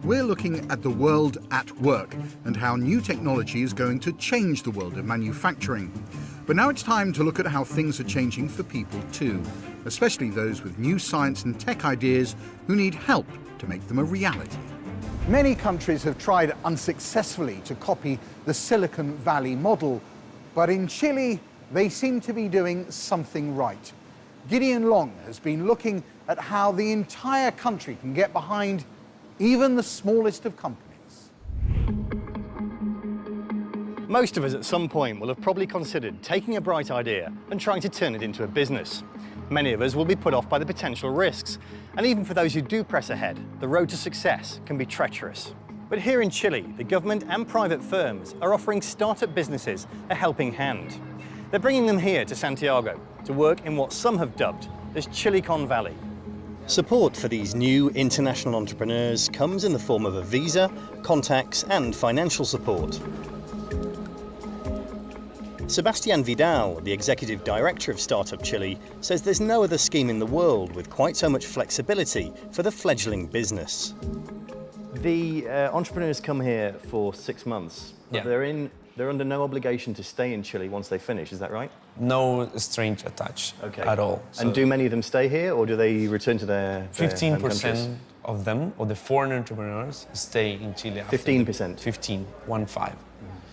we're looking at the world at work and how new technology is going to change the world of manufacturing. But now it's time to look at how things are changing for people too, especially those with new science and tech ideas who need help to make them a reality. Many countries have tried unsuccessfully to copy the Silicon Valley model, but in Chile, they seem to be doing something right. Gideon Long has been looking at how the entire country can get behind even the smallest of companies. Most of us at some point will have probably considered taking a bright idea and trying to turn it into a business. Many of us will be put off by the potential risks. And even for those who do press ahead, the road to success can be treacherous. But here in Chile, the government and private firms are offering startup businesses a helping hand. They're bringing them here to Santiago to work in what some have dubbed as Chilicon Valley. Support for these new international entrepreneurs comes in the form of a visa, contacts and financial support. Sebastián Vidal, the executive director of Startup Chile, says there's no other scheme in the world with quite so much flexibility for the fledgling business. The entrepreneurs come here for 6 months, but they're under no obligation to stay in Chile once they finish, is that right? No strings attached at all. So and do many of them stay here, or do they return to their 15% of them, or the foreign entrepreneurs, stay in Chile. 15%? 15, 1-5.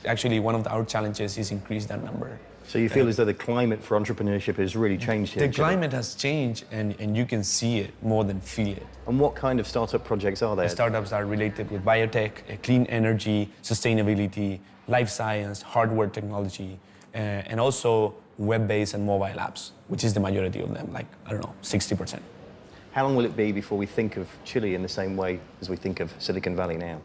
Actually, one of our challenges is increase that number. So you feel as though the climate for entrepreneurship has really changed here? The climate has changed, and you can see it more than feel it. And what kind of startup projects are there? The startups are related with biotech, clean energy, sustainability, life science, hardware technology, and also web-based and mobile apps, which is the majority of them, like, I don't know, 60%. How long will it be before we think of Chile in the same way as we think of Silicon Valley now?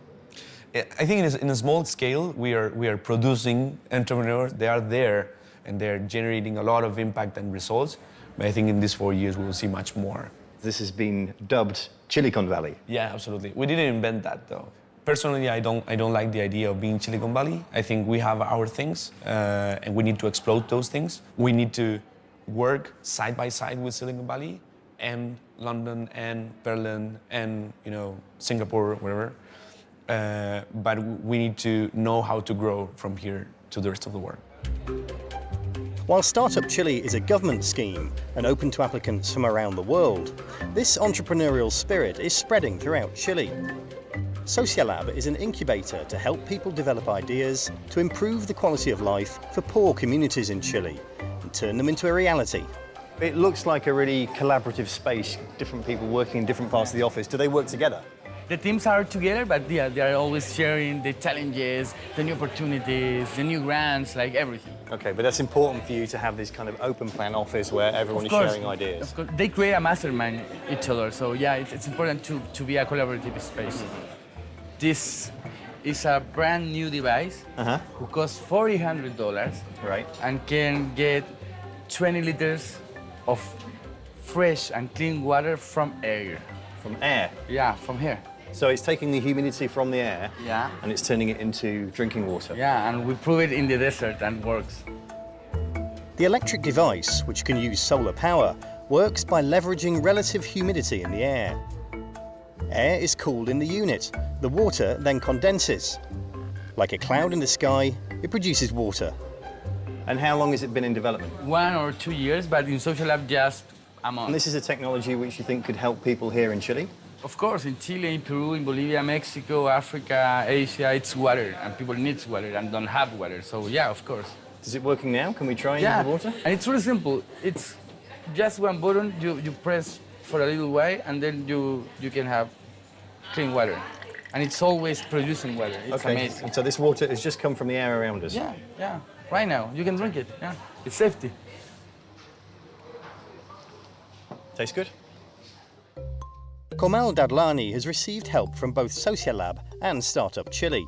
I think in a small scale, we are producing entrepreneurs. They are there, and they're generating a lot of impact and results. But I think in these 4 years, we will see much more. This has been dubbed Chilicon Valley. Yeah, absolutely. We didn't invent that, though. Personally, I don't like the idea of being Silicon Valley. I think we have our things, and we need to explode those things. We need to work side by side with Silicon Valley and London and Berlin and Singapore, whatever. But we need to know how to grow from here to the rest of the world. While Startup Chile is a government scheme and open to applicants from around the world, this entrepreneurial spirit is spreading throughout Chile. Socialab is an incubator to help people develop ideas to improve the quality of life for poor communities in Chile and turn them into a reality. It looks like a really collaborative space, different people working in different parts of the office. Do they work together? The teams are together, but yeah, they are always sharing the challenges, the new opportunities, the new grants, like everything. Okay, but that's important for you to have this kind of open plan office where everyone is sharing ideas. Of course, they create a mastermind each other, so yeah, it's important to be a collaborative space. This is a brand new device who costs $400, right, and can get 20 liters of fresh and clean water from air. From air? Yeah, from here. So it's taking the humidity from the air and it's turning it into drinking water? Yeah, and we prove it in the desert and works. The electric device, which can use solar power, works by leveraging relative humidity in the air. Air is cooled in the unit. The water then condenses. Like a cloud in the sky, it produces water. And how long has it been in development? 1 or 2 years, but in Socialab just a month. And this is a technology which you think could help people here in Chile? Of course, in Chile, in Peru, in Bolivia, Mexico, Africa, Asia, it's water, and people need water and don't have water, so yeah, of course. Is it working now? Can we try the water? And it's really simple. It's just one button, you press for a little while, and then you can have clean water. And it's always producing water. It's amazing. And so this water has just come from the air around us? Yeah. Right now, you can drink it, yeah. It's safety. Tastes good. Comal Dadlani has received help from both Socialab and Startup Chile.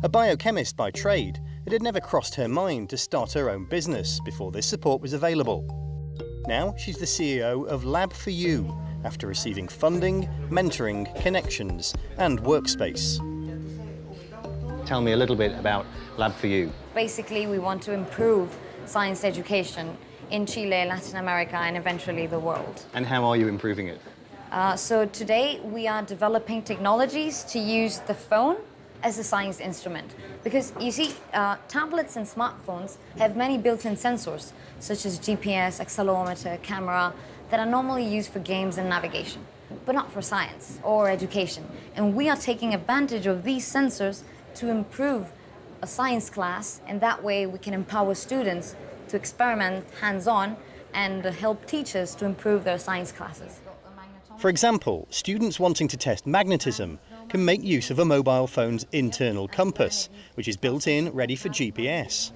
A biochemist by trade, it had never crossed her mind to start her own business before this support was available. Now she's the CEO of Lab4U after receiving funding, mentoring, connections and workspace. Tell me a little bit about Lab4U. Basically, we want to improve science education in Chile, Latin America, and eventually the world. And how are you improving it? So today we are developing technologies to use the phone as a science instrument. Because you see, tablets and smartphones have many built-in sensors, such as GPS, accelerometer, camera, that are normally used for games and navigation, but not for science or education. And we are taking advantage of these sensors to improve a science class, and that way we can empower students to experiment hands-on and help teachers to improve their science classes. For example, students wanting to test magnetism can make use of a mobile phone's internal compass, which is built in, ready for GPS.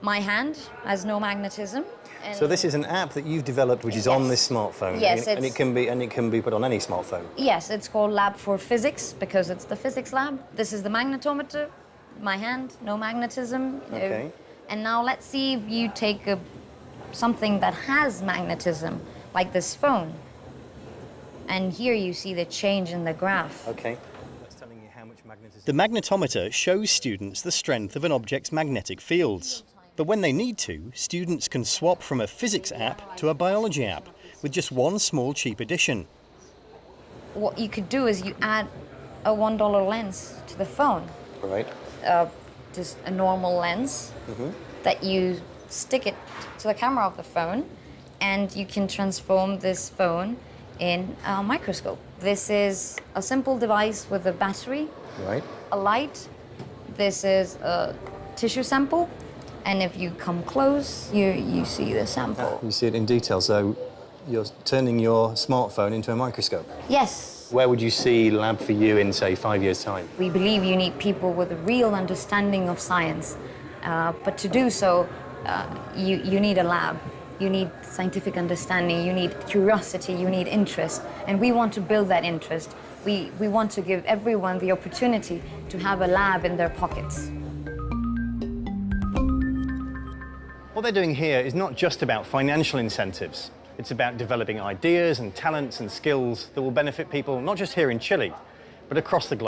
My hand has no magnetism. And So this is an app that you've developed which is on this smartphone. Yes, and it can be put on any smartphone. yes, it's called Lab for Physics because it's the physics lab. This is the magnetometer. My hand, no magnetism. Okay. And now let's see if you take something that has magnetism, like this phone. And here you see the change in the graph. Okay. That's telling you how much magnetism. The magnetometer shows students the strength of an object's magnetic fields. But when they need to, students can swap from a physics app to a biology app with just one small cheap addition. What you could do is you add a $1 lens to the phone. Right. Just a normal lens that you stick it to the camera of the phone, and you can transform this phone in a microscope. This is a simple device with a battery, Right. a light. This is a tissue sample, and if you come close, you see the sample. You see it in detail, so you're turning your smartphone into a microscope. Yes. Where would you see Lab for You in, say, 5 years' time? We believe you need people with a real understanding of science, but to do so, you need a lab. You need scientific understanding, you need curiosity, you need interest, and we want to build that interest. We want to give everyone the opportunity to have a lab in their pockets. What they're doing here is not just about financial incentives. It's about developing ideas and talents and skills that will benefit people not just here in Chile, but across the globe.